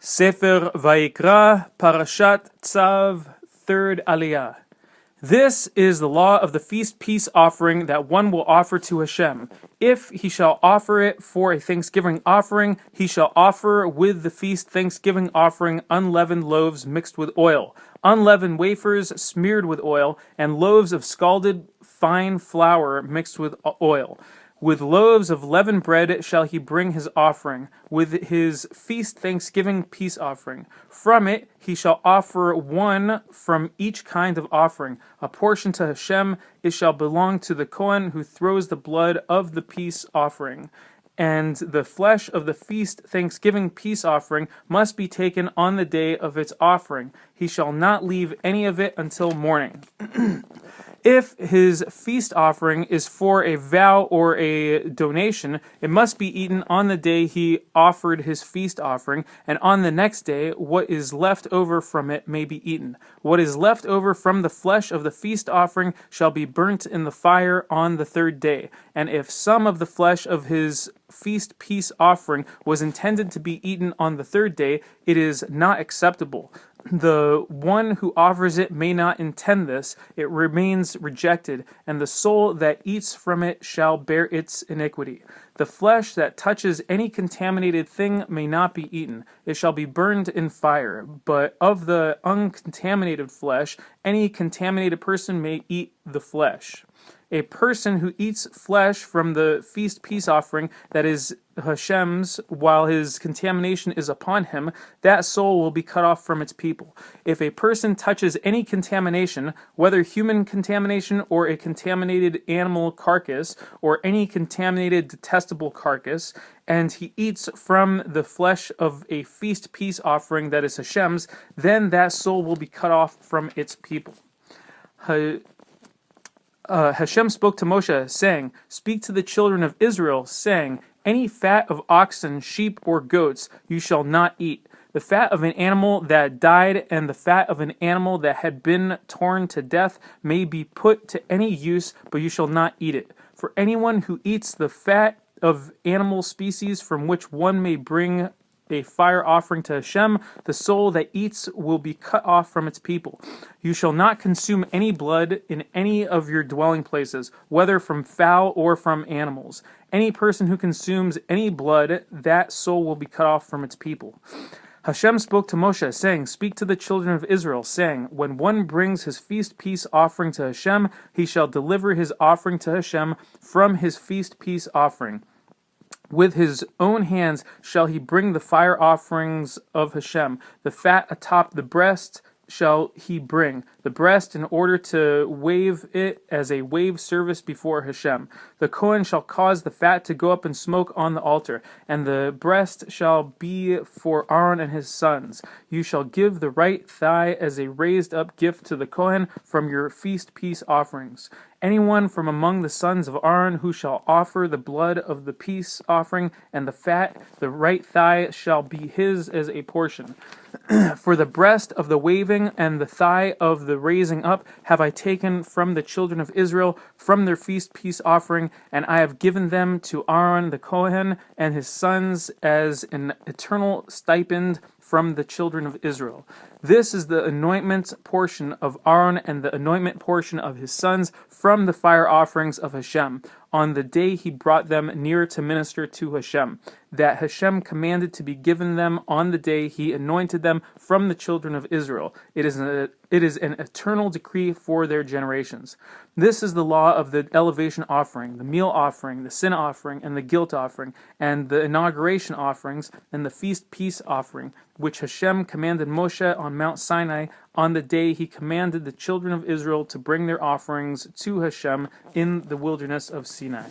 Sefer Vatikra, Parashat, Tzav, 3rd Aliyah. This is the law of the feast peace offering that one will offer to Hashem. If he shall offer it for a thanksgiving offering, he shall offer with the feast thanksgiving offering unleavened loaves mixed with oil, unleavened wafers smeared with oil, and loaves of scalded fine flour mixed with oil. With loaves of leavened bread shall he bring his offering, with his feast thanksgiving peace offering. From it he shall offer one from each kind of offering, a portion to Hashem. It shall belong to the Kohen who throws the blood of the peace offering. And the flesh of the feast thanksgiving peace offering must be taken on the day of its offering. He shall not leave any of it until morning. If his feast offering is for a vow or a donation, it must be eaten on the day he offered his feast offering, and on the next day what is left over from it may be eaten. What is left over from the flesh of the feast offering shall be burnt in the fire on the 3rd day. And if some of the flesh of his feast peace offering was intended to be eaten on the 3rd day, it is not acceptable. The one who offers it may not intend this, it remains rejected, and the soul that eats from it shall bear its iniquity. The flesh that touches any contaminated thing may not be eaten, it shall be burned in fire. But of the uncontaminated flesh, any contaminated person may eat the flesh. A person who eats flesh from the feast peace offering that is Hashem's, while his contamination is upon him, that soul will be cut off from its people. If a person touches any contamination, whether human contamination or a contaminated animal carcass, or any contaminated detestable carcass, and he eats from the flesh of a feast peace offering that is Hashem's, then that soul will be cut off from its people. Hashem spoke to Moshe, saying, "Speak to the children of Israel, saying, any fat of oxen, sheep, or goats you shall not eat. The fat of an animal that died and the fat of an animal that had been torn to death may be put to any use, but you shall not eat it. For anyone who eats the fat of animal species from which one may bring a fire offering to Hashem, the soul that eats will be cut off from its people. You shall not consume any blood in any of your dwelling places, whether from fowl or from animals. Any person who consumes any blood, that soul will be cut off from its people." Hashem spoke to Moshe, saying, "Speak to the children of Israel, saying, when one brings his feast peace offering to Hashem, he shall deliver his offering to Hashem from his feast peace offering. With his own hands shall he bring the fire offerings of Hashem. The fat atop the breast shall he bring, the breast in order to wave it as a wave service before Hashem. The Kohen shall cause the fat to go up in smoke on the altar, and the breast shall be for Aaron and his sons. You shall give the right thigh as a raised up gift to the Kohen from your feast peace offerings. Anyone from among the sons of Aaron who shall offer the blood of the peace offering and the fat, the right thigh shall be his as a portion. For the breast of the waving and the thigh of the raising up have I taken from the children of Israel from their feast peace offering, and I have given them to Aaron the Kohen and his sons as an eternal stipend from the children of Israel. This is the anointment portion of Aaron and the anointment portion of his sons from the fire offerings of Hashem, on the day he brought them near to minister to Hashem, that Hashem commanded to be given them on the day he anointed them from the children of Israel. It is an eternal decree for their generations. This is the law of the elevation offering, the meal offering, the sin offering, and the guilt offering, and the inauguration offerings, and the feast peace offering, which Hashem commanded Moshe on Mount Sinai on the day he commanded the children of Israel to bring their offerings to Hashem in the wilderness of Sinai.